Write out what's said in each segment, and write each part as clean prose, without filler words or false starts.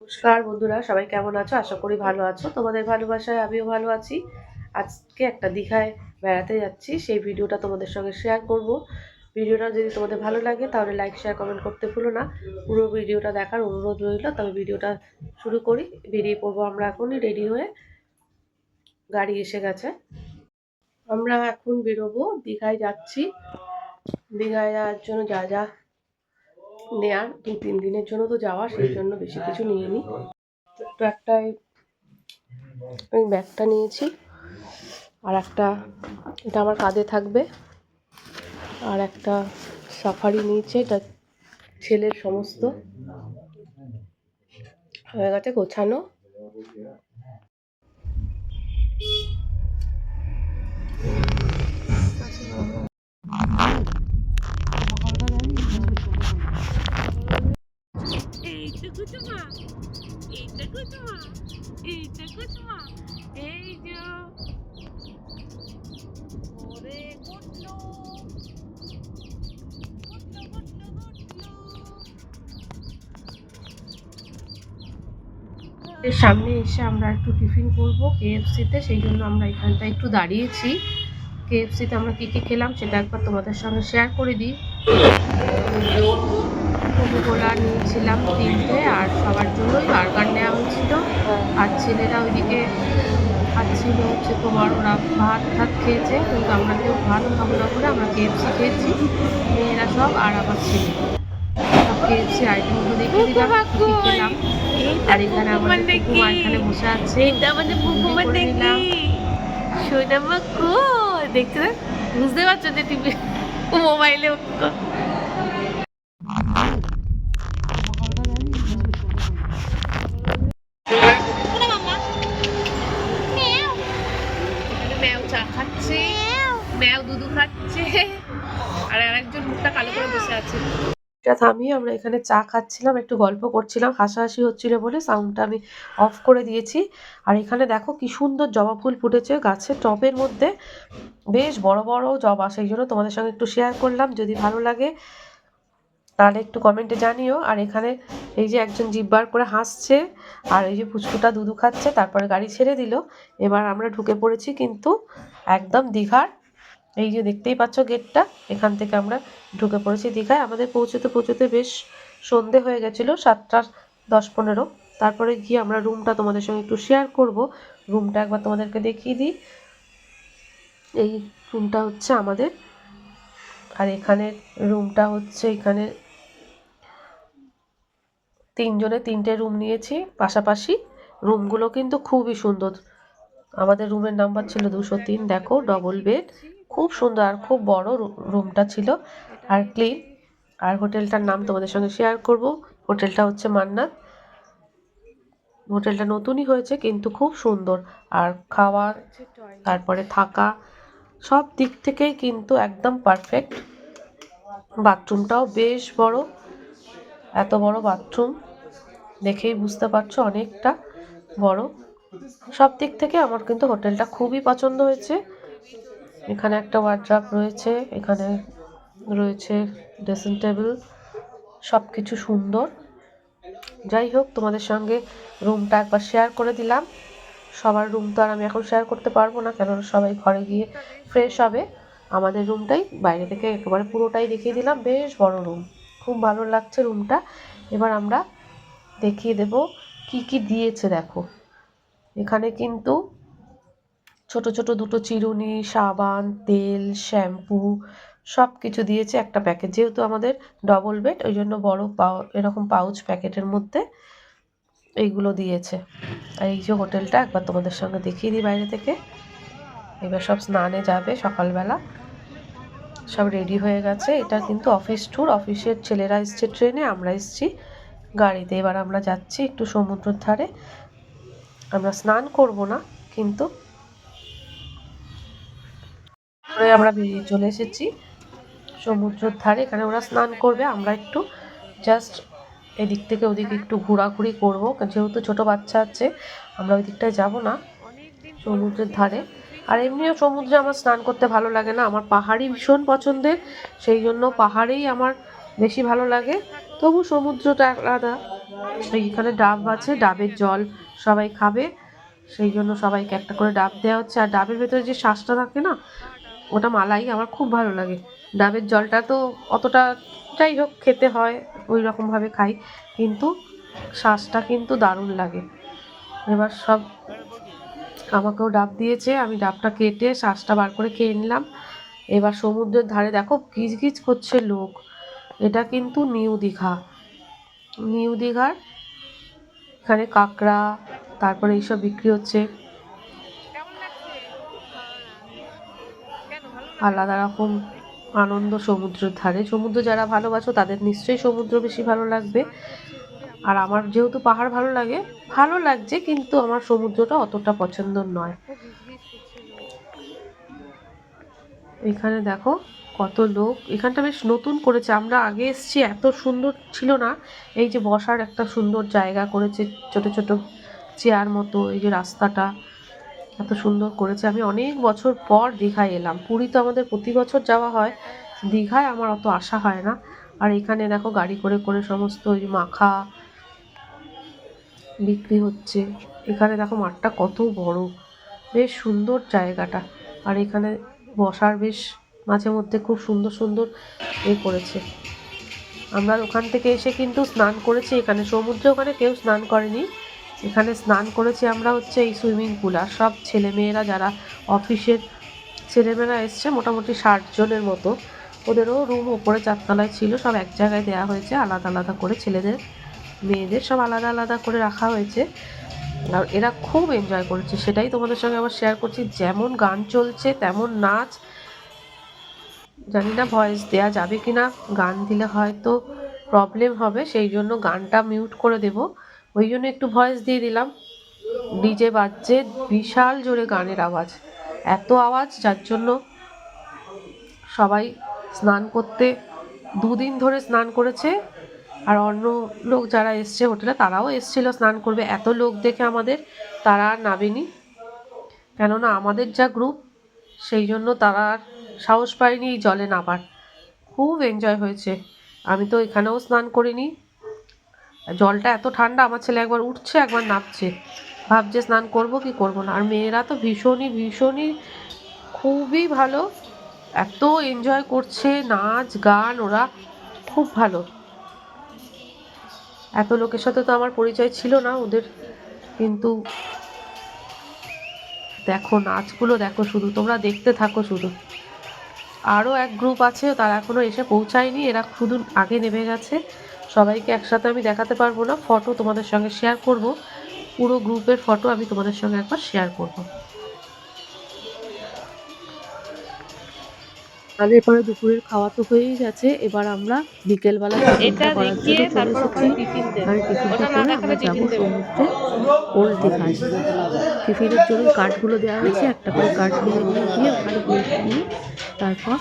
নমস্কার বন্ধুরা, সবাই কেমন আছো? আশা করি ভালো আছো। তোমাদের ভালোবাসায় আমিও ভালো আছি। আজকে একটা দীঘায় বেড়াতে যাচ্ছি, সেই ভিডিওটা তোমাদের সঙ্গে শেয়ার করব। ভিডিওটা যদি তোমাদের ভালো লাগে তাহলে লাইক শেয়ার কমেন্ট করতে ভুলো না। পুরো ভিডিওটা দেখার অনুরোধ রইল। তবে ভিডিওটা শুরু করি। বেরিয়ে পড়বো আমরা এখনই রেডি হয়ে। গাড়ি এসে গেছে। আমরা এখন বেরোবো, দীঘায় যাচ্ছি। দীঘায় যাওয়ার জন্য যা যা নেয়ার, 2-3 দিনের জন্য তো যাওয়া, সেই জন্য বেশি কিছু নিয়ে নিই। ছোট্ট একটা আমি ব্যাগটা নিয়েছি, আর একটা এটা আমার কাঁধে থাকবে, আর একটা সাফারি নিয়েছে, এটা ছেলের সমস্ত হয়ে গেছে গোছানো। এর সামনে এসে আমরা একটু টিফিন করব কেএফসিতে, সেই জন্য আমরা এখানটা একটু দাঁড়িয়েছি। কেএফসিতে আমরা কী কী খেলাম সেটা একবার তোমাদের সঙ্গে শেয়ার করে দিই। কোকোকোলা নিয়েছিলাম 3টে, আর সবার জন্যই বার্গার নেওয়া হয়েছিল। আর ছেলেরা ওইদিকে খাচ্ছিল হচ্ছে তোমার, ওরা ভাত খেয়েছে, কিন্তু আমরা কেউ ভাত খাবো না করে আমরা কেএফসি খেয়েছি, মেয়েরা সব আর আমার ছেলে। সব কেএফসি আইটেমগুলো দেখে দিলাম কী কী খেলাম। আর এখানে আমাদের কুকুমা এখানে বসে আছে, সোনামা কো দেখতে বুঝতে পারছো যে টিভি মোবাইলে ম্যাও চা খাচ্ছে, ম্যাও দুধু খাচ্ছে, আর আরেকজন মুখটা কালো করে বসে আছে। এটা থামিয়ে আমরা এখানে চা খাচ্ছিলাম, একটু গল্প করছিলাম, হাসাহাসি হচ্ছিল বলে সাউন্ডটা আমি অফ করে দিয়েছি। আর এখানে দেখো কি সুন্দর জবা ফুল ফুটেছে গাছের টবের মধ্যে, বেশ বড় বড় জবা, সেই জন্য তোমাদের সঙ্গে একটু শেয়ার করলাম। যদি ভালো লাগে তাহলে একটু কমেন্টে জানিও। আর এখানে এই যে একজন জিভ বার করে হাসছে, আর এই যে পুচকুটা দুধু খাচ্ছে। তারপরে গাড়ি ছেড়ে দিল, এবার আমরা ঢুকে পড়েছি কিন্তু একদম দীঘার। এই যে দেখতেই পাচ্ছ গেটটা, এখান থেকে আমরা ঢুকে পড়েছি দীঘায়। আমাদের পৌঁছতে পৌঁছতে বেশ সন্ধে হয়ে গেছিলো, 7:10-15। তারপরে গিয়ে আমরা রুমটা তোমাদের সঙ্গে একটু শেয়ার করব। রুমটা একবার তোমাদেরকে দেখিয়ে দিই। এই রুমটা হচ্ছে আমাদের, আর এখানে রুমটা হচ্ছে, এখানে 3 জনে 3টে রুম নিয়েছি পাশাপাশি। রুমগুলো কিন্তু খুবই সুন্দর। আমাদের রুমের নাম্বার ছিল 203। দেখো ডবল বেড, খুব সুন্দর আর খুব বড় রুমটা ছিল, আর ক্লিন। আর হোটেলটার নাম তোমাদের সঙ্গে শেয়ার করব। হোটেলটা হচ্ছে মান্নাত। হোটেলটা নতুনই হয়েছে কিন্তু খুব সুন্দর, আর খাওয়া তারপরে থাকা সব দিক থেকেই কিন্তু একদম পারফেক্ট। বাথরুমটাও বেশ বড়, এত বড় বাথরুম দেখেই বুঝতে পারছো অনেকটা বড়। সব দিক থেকে আমার কিন্তু হোটেলটা খুবই পছন্দ হয়েছে। এখানে একটা ওয়ার্ড্রপ রয়েছে, এখানে রয়েছে ড্রেসিং টেবিল, সব কিছু সুন্দর। যাই হোক, তোমাদের সঙ্গে রুমটা একবার শেয়ার করে দিলাম। সবার রুম তো আর আমি এখন শেয়ার করতে পারবো না, কেননা সবাই ঘরে গিয়ে ফ্রেশ হবে। আমাদের রুমটাই বাইরে থেকে একেবারে পুরোটাই দেখিয়ে দিলাম। বেশ বড় রুম, খুব ভালো লাগছে রুমটা। এবার আমরা দেখিয়ে দেব কি কি দিয়েছে। দেখো এখানে কিন্তু ছোট ছোট 2টো চিরুনি, সাবান, তেল, শ্যাম্পু সব কিছু দিয়েছে একটা প্যাকেট। যেহেতু আমাদের ডবল বেড, ওই জন্য বড় এরকম পাউচ প্যাকেটের মধ্যে এইগুলো দিয়েছে। আর এই যে হোটেলটা একবার তোমাদের সঙ্গে দেখিয়ে দিই বাইরে থেকে। এবার সব স্নানে যাবে সকালবেলা, সব রেডি হয়ে গেছে। এটা কিন্তু অফিস ট্যুর, অফিসের ছেলেরা এসছে ট্রেনে, আমরা এসছি গাড়িতে। এবার আমরা যাচ্ছি একটু সমুদ্রের ধারে। আমরা স্নান করব না, কিন্তু আমরা বেরিয়ে চলে এসেছি সমুদ্রের ধারে। এখানে ওরা স্নান করবে, আমরা একটু জাস্ট এদিক থেকে ওদিকে একটু ঘোরাঘুরি করবো, যেহেতু ছোটো বাচ্চা আছে আমরা ওই দিকটায় যাবো না, সমুদ্রের ধারে। আর এমনিও সমুদ্রে আমার স্নান করতে ভালো লাগে না, আমার পাহাড়ই ভীষণ পছন্দের, সেই জন্য পাহাড়েই আমার বেশি ভালো লাগে। তবু সমুদ্রটা আলাদা, এইখানে ডাব আছে, ডাবের জল সবাই খাবে, সেই জন্য সবাইকে একটা করে ডাব দেওয়া হচ্ছে। আর ডাবের ভেতরে যে শ্বাসটা থাকে না, ওটা মালাই আমার খুব ভালো লাগে। ডাবের জলটা তো অতটা, যাই হোক খেতে হয়, ওই রকমভাবে খাই, কিন্তু শ্বাসটা কিন্তু দারুণ লাগে। এবার সব আমাকেও ডাব দিয়েছে, আমি ডাবটা কেটে শ্বাসটা বার করে খেয়ে নিলাম। এবার সমুদ্রের ধারে দেখো গিজগিজ করছে লোক। এটা কিন্তু নিউ দীঘা। নিউ দীঘার এখানে কাঁকড়া, তারপরে এইসব বিক্রি হচ্ছে। আলাদা রকম আনন্দ সমুদ্রের ধারে। সমুদ্র যারা ভালোবাসো তাদের নিশ্চয়ই সমুদ্র বেশি ভালো লাগবে। আর আমার যেহেতু পাহাড় ভালো লাগে, ভালো লাগছে, কিন্তু আমার সমুদ্রটা অতটা পছন্দ নয়। এখানে দেখো কত লোক, এখানটা বেশ নতুন করেছে, আমরা আগে এসেছি এত সুন্দর ছিল না। এই যে বসার একটা সুন্দর জায়গা করেছে, ছোট ছোট চেয়ার মতো, এই যে রাস্তাটা এত সুন্দর করেছে। আমি অনেক বছর পর দীঘায় এলাম। পুরী তো আমাদের প্রতি বছর যাওয়া হয়, দীঘায় আমার অত আসা হয় না। আর এখানে দেখো গাড়ি করে করে সমস্ত ওই মাখা বিক্রি হচ্ছে। এখানে দেখো মাঠটা কত বড়, বেশ সুন্দর জায়গাটা। আর এখানে বসার বেশ মাঝে মধ্যে খুব সুন্দর সুন্দর করেছে। আমরা ওখান থেকে এসে কিন্তু স্নান করেছি এখানে, সমুদ্রে ওখানে কেউ স্নান করেনি, এখানে স্নান করেছি আমরা হচ্ছে এই সুইমিং পুল। আর সব ছেলেমেয়েরা, যারা অফিসের ছেলেমেয়েরা এসছে, মোটামুটি 60 জনের মতো, ওদেরও রুম ওপরে 4তলায় ছিল, সব এক জায়গায় দেওয়া হয়েছে, আলাদা আলাদা করে, ছেলেদের মেয়েদের সব আলাদা আলাদা করে রাখা হয়েছে। আর এরা খুব এনজয় করেছে, সেটাই তোমাদের সঙ্গে আবার শেয়ার করছি। যেমন গান চলছে তেমন নাচ। জানি না ভয়েস দেয়া যাবে কি না, গান দিলে হয়তো প্রবলেম হবে, সেই জন্য গানটা মিউট করে দেব, ওই জন্য একটু ভয়েস দিয়ে দিলাম। ডিজে বাজছে বিশাল জোরে, গানের আওয়াজ, এত আওয়াজ, যার জন্য সবাই স্নান করতে 2 দিন ধরে স্নান করেছে। আর অন্য লোক যারা এসছে হোটেলে, তারাও এসছিল স্নান করবে, এত লোক দেখে আমাদের তারা আর নামেনি, কেননা আমাদের যা গ্রুপ, সেই জন্য তারা আর সাহস পায়নি এই জলে নামার। খুব এনজয় হয়েছে। আমি তো এখানেও স্নান করিনি, জলটা এত ঠান্ডা, আমার ছেলে একবার উঠছে একবার নামছে, ভাবছে স্নান করব কি করব না। আর মেয়েরা তো ভীষণই ভীষণই খুবই ভালো, এত এনজয় করছে, নাচ গান, ওরা খুব ভালো। এত লোকের সাথে তো আমার পরিচয় ছিল না ওদের, কিন্তু দেখো নাচগুলো দেখো, শুধু তোমরা দেখতে থাকো শুধু। আরও এক গ্রুপ আছে, তারা এখনও এসে পৌঁছায়নি, এরা শুধু আগে নেমে গেছে। সবাইকে একসাথে আমি দেখাতে পারবো না, ফটো তোমাদের সঙ্গে শেয়ার করব, পুরো গ্রুপের ফটো আমি তোমাদের সঙ্গে একবার শেয়ার করব। আর এরপরে দুপুরের খাওয়া তো হয়েই গেছে, এবার আমরা বিকেলবেলা টিফিনটা করার জন্য চলে এসেছি। আর টিফিনটা করে আমরা যাবো সমুদ্রে ওল্ড দীঘায়। টিফিনের জন্য কার্ডগুলো দেওয়া হয়েছে, একটা করে কার্ড নিয়ে গিয়ে ওখানে নিয়ে তারপর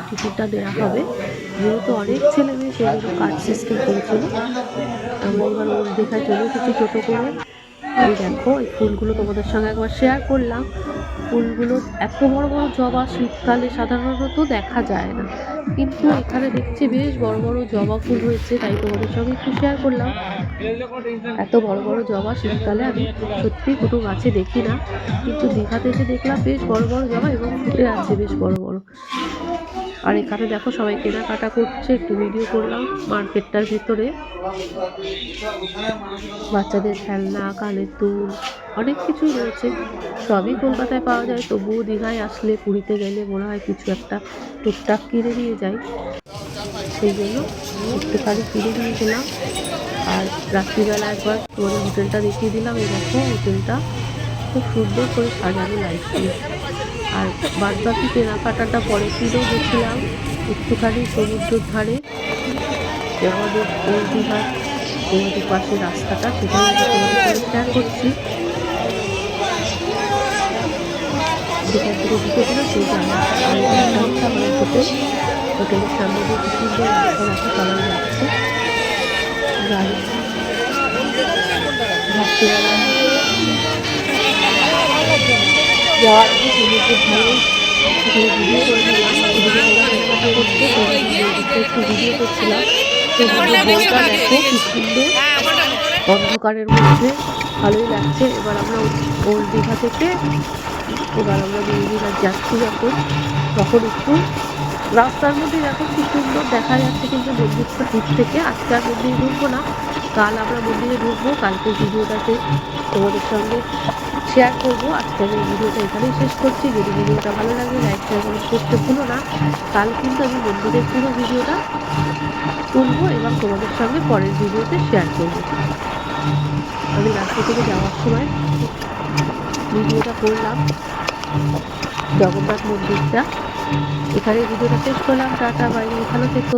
টিফিনটা দেওয়া হবে। যেহেতু অনেক ছেলে মেয়ে, সেই জন্য কার্ড সিস্টেম করেছিল। আমরা এবার ওল্ড দীঘায় চলে এসেছি টোটো করে। এই দেখো, এই ফুলগুলো তোমাদের সঙ্গে একবার শেয়ার করলাম। ফুলগুলো এত বড় বড় জবা শীতকালে সাধারণত দেখা যায় না, কিন্তু এখানে দেখছি বেশ বড় বড় জবা ফুল হয়েছে, তাই তোমাদের সঙ্গে একটু শেয়ার করলাম। এত বড় বড় জবা শীতকালে আমি সত্যি কোনো গাছে দেখি না, কিন্তু দীঘাতে এসে দেখলাম বেশ বড় বড় জবা এবং ফুটে আছে বেশ বড় বড়। আর এখানে দেখো সবাই কেনাকাটা করছে, একটু ভিডিও করলাম মার্কেটটার ভিতরে। বাচ্চাদের খেলনা, কানের দুল, অনেক কিছুই রয়েছে, সবই কলকাতায় পাওয়া যায়, তবুও দীঘায় আসলে, পুরীতে গেলে মনে হয় কিছু একটা টুকটাক কিনে নিয়ে যাই, সেই জন্য একটুখানি কিনে নিয়ে গেলাম। আর রাত্রিবেলা একবার তোমাদের হোটেলটা দেখিয়ে দিলাম। এই দেখো হোটেলটা খুব সুন্দর করে সাজানো লাইট দিয়ে। আর বাদ বাকি কেনাকাটাটা পরে কিনেও গেছিলাম একটুখানি সমুদ্রের ধারে, আমাদের ওল্ড দীঘার আমাদের পাশে রাস্তাটা, সেখানে তোমাদের সঙ্গে শেয়ার করছি। যেখান থেকে ঢুকেছিল সেই জায়গাটা হচ্ছে আমাদের হোটেল। হোটেলের সামনে দিয়ে কি সুন্দর রাস্তা রাখা, সবাই যাচ্ছে গাড়ি। রাত্রিবেলা যাওয়ার আগে সমুদ্রের ধারে সেখানে ভিডিও করে নিলাম, এদিকে ওরা কেনাকাটা করছে, একটু ভিডিও করছিলাম। সমুদ্রের জলটা দেখো কি সুন্দর, অন্ধকারের মধ্যে ভালোই লাগছে। এবার আমরা ওল্ড দীঘা থেকে এবার আমরা নিউ দীঘা যাচ্ছি যখন, তখন একটু রাস্তার মধ্যে দেখো কি সুন্দর দেখা যাচ্ছে কিন্তু মন্দিরটা দূর থেকে। আজকে আর মন্দিরে ঢুকবো না, কাল আমরা মন্দিরে ঢুকবো। কালকে ভিডিওটাতে তোমাদের সঙ্গে শেয়ার করবো। আজকে আমি ভিডিওটা এখানেই শেষ করছি। যদি ভিডিওটা ভালো লাগে লাইক শেয়ার কমেন্ট করতে ভুলো না। কাল কিন্তু আমি মন্দিরের পুরো ভিডিওটা তুলবো এবং তোমাদের সঙ্গে পরের ভিডিওতে শেয়ার করবো। আমি রাস্তা থেকে যাওয়ার সময় ভিডিওটা করলাম জগন্নাথ মন্দিরটা। এখানে ভিডিওটা শেষ করলাম। টাটা, বাই, ভালো থেকো।